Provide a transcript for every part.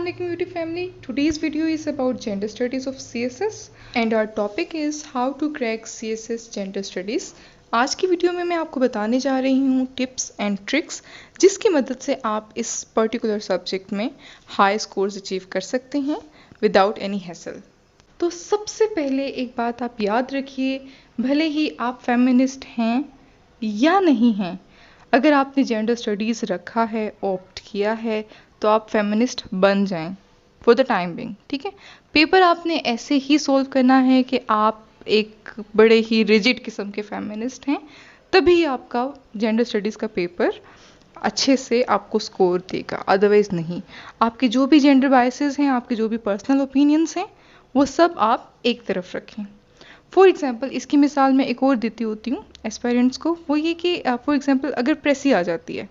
Assalamualaikum YouTube family. Today's video is about gender studies of CSS and our topic is how to crack CSS gender studies. आज की video में मैं आपको बताने जा रही हूँ टिप्स एंड ट्रिक्स जिसकी मदद से आप इस पर्टिकुलर सब्जेक्ट में हाई स्कोर्स अचीव कर सकते हैं विदाउट एनी हैसल। तो सबसे पहले एक बात आप याद रखिए, भले ही आप फेमिनिस्ट हैं या नहीं हैं, अगर आपने जेंडर स्टडीज़ रखा है, ऑप्ट किया है, तो आप फेमिनिस्ट बन जाएं फॉर द टाइम बिंग। ठीक है, पेपर आपने ऐसे ही सोल्व करना है कि आप एक बड़े ही रिजिड किस्म के फेमिनिस्ट हैं, तभी आपका जेंडर स्टडीज़ का पेपर अच्छे से आपको स्कोर देगा, अदरवाइज़ नहीं। आपके जो भी जेंडर बायसेस हैं, आपके जो भी पर्सनल ओपिनियंस हैं, वो सब आप एक तरफ रखें। फॉर एग्ज़ाम्पल इसकी मिसाल मैं एक और देती होती हूँ एस्पायरेंट्स को, वो ये कि फॉर एग्ज़ाम्पल अगर प्रेसी आ जाती है,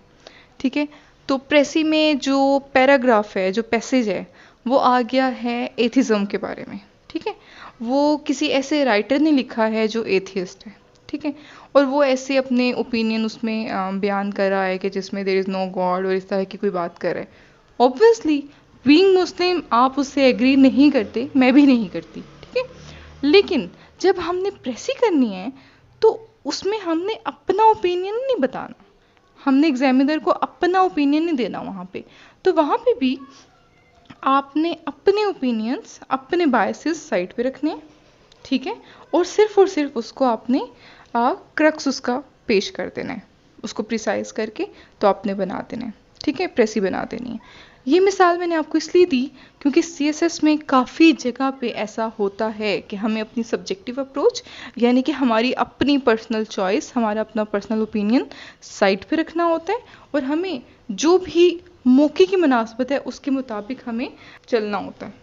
ठीक है, तो प्रेसी में जो पैराग्राफ है, जो पैसेज है, वो आ गया है एथिज़म के बारे में। ठीक है, वो किसी ऐसे राइटर ने लिखा है जो एथियस्ट है। ठीक है, और वो ऐसे अपने ओपिनियन उसमें बयान कर रहा है कि जिसमें देयर इज़ नो गॉड और इस तरह की कोई बात कर रहा है। ऑब्वियसली बीइंग मुस्लिम आप उससे एग्री नहीं करते, मैं भी नहीं करती। ठीक है, लेकिन जब हमने प्रेसी करनी है तो उसमें हमने अपना ओपिनियन नहीं बताना, हमने एग्जामिनर को अपना ओपिनियन नहीं देना वहाँ पे। तो वहाँ पे भी आपने अपने ओपिनियंस, अपने बायसेस साइड पे रखने हैं। ठीक है, और सिर्फ उसको आपने क्रक्स उसका पेश कर देना है, उसको प्रिसाइज करके तो आपने बना देना है। ठीक है, प्रेसी बना देनी है। ये मिसाल मैंने आपको इसलिए दी क्योंकि CSS में काफ़ी जगह पे ऐसा होता है कि हमें अपनी सब्जेक्टिव अप्रोच, यानी कि हमारी अपनी पर्सनल चॉइस, हमारा अपना पर्सनल ओपिनियन साइड पे रखना होता है और हमें जो भी मौके की मुनासबत है उसके मुताबिक हमें चलना होता है।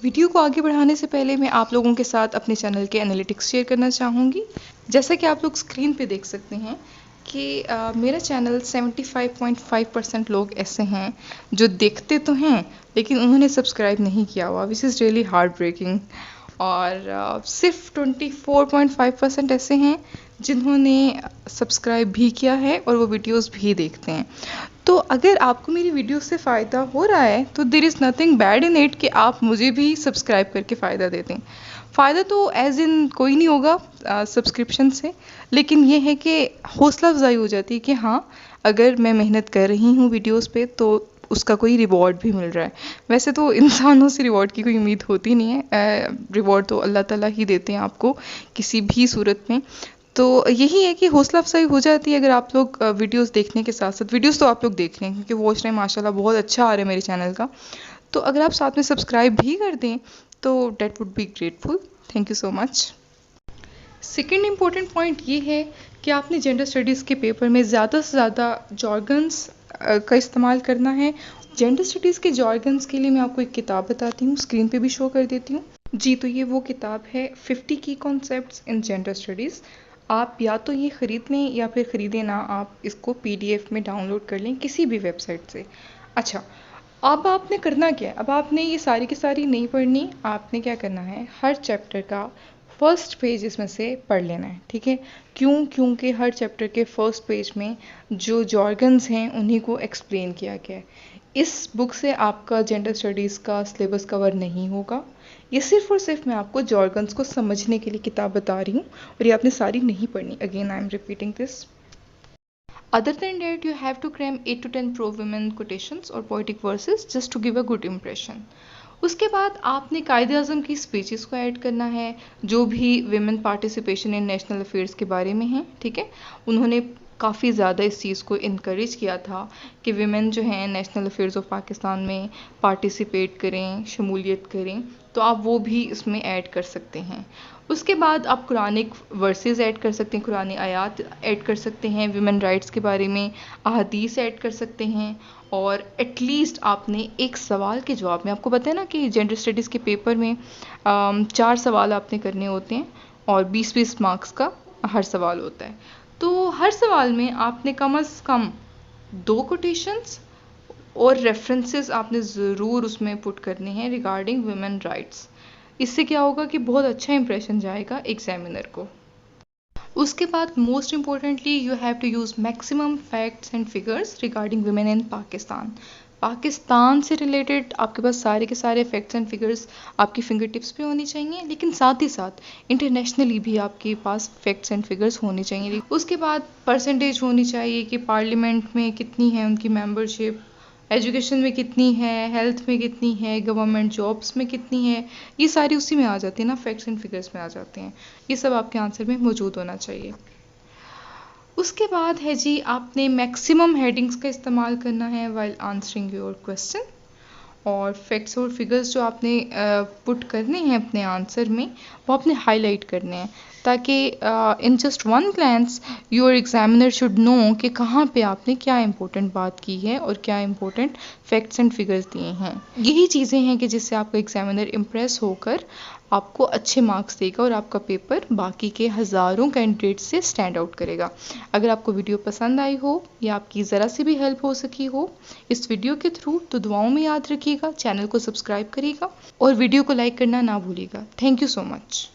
वीडियो को आगे बढ़ाने से पहले मैं आप लोगों के साथ अपने चैनल के एनालिटिक्स शेयर करना चाहूँगी। जैसा कि आप लोग स्क्रीन पे देख सकते हैं कि मेरा चैनल 75.5% लोग ऐसे हैं जो देखते तो हैं लेकिन उन्होंने सब्सक्राइब नहीं किया हुआ, which is really heart breaking. और सिर्फ 24.5% ऐसे हैं जिन्होंने सब्सक्राइब भी किया है और वो वीडियोस भी देखते हैं। तो अगर आपको मेरी वीडियो से फ़ायदा हो रहा है तो there is nothing bad in it कि आप मुझे भी सब्सक्राइब करके फ़ायदा दे दें। फ़ायदा तो एज इन कोई नहीं होगा सब्सक्रिप्शन से, लेकिन ये है कि हौसला अफजाई हो जाती है कि हाँ, अगर मैं मेहनत कर रही हूँ वीडियोस पे तो उसका कोई रिवॉर्ड भी मिल रहा है। वैसे तो इंसानों से रिवॉर्ड की कोई उम्मीद होती नहीं है, रिवॉर्ड तो अल्लाह ताला ही देते हैं आपको किसी भी सूरत में। तो यही है कि हौसला अफजाई हो जाती है अगर आप लोग वीडियोस देखने के साथ साथ, वीडियोस तो आप लोग देख रहे हैं क्योंकि वॉच टाइम माशाल्लाह बहुत अच्छा आ रहा है मेरे चैनल का, तो अगर आप साथ में सब्सक्राइब भी कर दें तो that would be grateful. Thank you so much. Second important point ये है कि आपने जेंडर स्टडीज़ के पेपर में ज़्यादा से ज़्यादा जॉर्गन्स का इस्तेमाल करना है। जेंडर स्टडीज़ के जॉर्गन्स के लिए मैं आपको एक किताब बताती हूँ, स्क्रीन पे भी शो कर देती हूँ जी। तो ये वो किताब है 50 की कॉन्सेप्ट्स इन जेंडर स्टडीज़। आप या तो ये ख़रीद लें या फिर ख़रीदें ना, आप इसको PDF में डाउनलोड कर लें किसी भी वेबसाइट से। अच्छा, अब आपने करना क्या है, अब आपने ये सारी की सारी नहीं पढ़नी, आपने क्या करना है, हर चैप्टर का फर्स्ट पेज इसमें से पढ़ लेना है। ठीक है, क्योंकि हर चैप्टर के फर्स्ट पेज में जो जॉर्गन्स हैं उन्हीं को एक्सप्लेन किया गया है। इस बुक से आपका जेंडर स्टडीज़ का सिलेबस कवर नहीं होगा, ये सिर्फ और सिर्फ मैं आपको जॉर्गन्स को समझने के लिए किताब बता रही हूँ और ये आपने सारी नहीं पढ़नी। Again I am repeating this. Other than that, you have to cram 8 to 10 pro-women quotations or poetic verses just to give a good impression. उसके बाद आपने कायदे आज़म की स्पीचेस को ऐड करना है जो भी women participation in national affairs के बारे में हैं। ठीक है, उन्होंने काफ़ी ज़्यादा इस चीज़ को इनकरेज किया था कि विमेन जो हैं नेशनल अफेयर्स ऑफ पाकिस्तान में पार्टिसिपेट करें, शमूलियत करें, तो आप वो भी इसमें ऐड कर सकते हैं। उसके बाद आप कुरानिक वर्सेस ऐड कर सकते हैं, कुरानी आयात ऐड कर सकते हैं, विमेन राइट्स के बारे में अहादीस ऐड कर सकते हैं, और एटलीस्ट आपने एक सवाल के जवाब में, आपको पता है ना कि जेंडर स्टडीज़ के पेपर में 4 सवाल आपने करने होते हैं और 20-20 मार्क्स का हर सवाल होता है। तो हर सवाल में आपने कम से कम 2 कोटेशंस और रेफरेंसेस आपने ज़रूर उसमें पुट करने हैं रिगार्डिंग वुमेन राइट्स। इससे क्या होगा कि बहुत अच्छा इंप्रेशन जाएगा एग्जामिनर को। उसके बाद most importantly you have to use maximum facts and figures regarding women in Pakistan. Pakistan से रिलेटेड आपके पास सारे के सारे फैक्ट्स एंड फिगर्स आपकी फिंगर टिप्स पे होनी चाहिए, लेकिन साथ ही साथ इंटरनेशनली भी आपके पास फैक्ट्स एंड फिगर्स होने चाहिए। उसके बाद परसेंटेज होनी चाहिए कि पार्लियामेंट में कितनी है उनकी मेंबरशिप, एजुकेशन में कितनी है, हेल्थ में कितनी है, गवर्नमेंट जॉब्स में कितनी है। ये सारी उसी में आ जाती है ना, फैक्ट्स एंड फिगर्स में आ जाते हैं। ये सब आपके आंसर में मौजूद होना चाहिए। उसके बाद है जी, आपने मैक्सिमम हेडिंग्स का इस्तेमाल करना है वाइल आंसरिंग योर क्वेश्चन, और फैक्ट्स और फिगर्स जो आपने पुट करने हैं अपने आंसर में वो आपने हाईलाइट करने हैं, ताकि in just one glance your examiner should know कि कहाँ पे आपने क्या इंपॉर्टेंट बात की है और क्या इंपॉर्टेंट फैक्ट्स एंड फिगर्स दिए हैं। यही चीज़ें हैं कि जिससे आपका एग्जामिनर इम्प्रेस होकर आपको अच्छे मार्क्स देगा और आपका पेपर बाकी के हज़ारों कैंडिडेट से स्टैंड आउट करेगा। अगर आपको वीडियो पसंद आई हो या आपकी ज़रा सी भी हेल्प हो सकी हो इस वीडियो के थ्रू, तो दुआओं में याद रखिएगा, चैनल को सब्सक्राइब करिएगा और वीडियो को लाइक करना ना भूलिएगा। Thank you so much.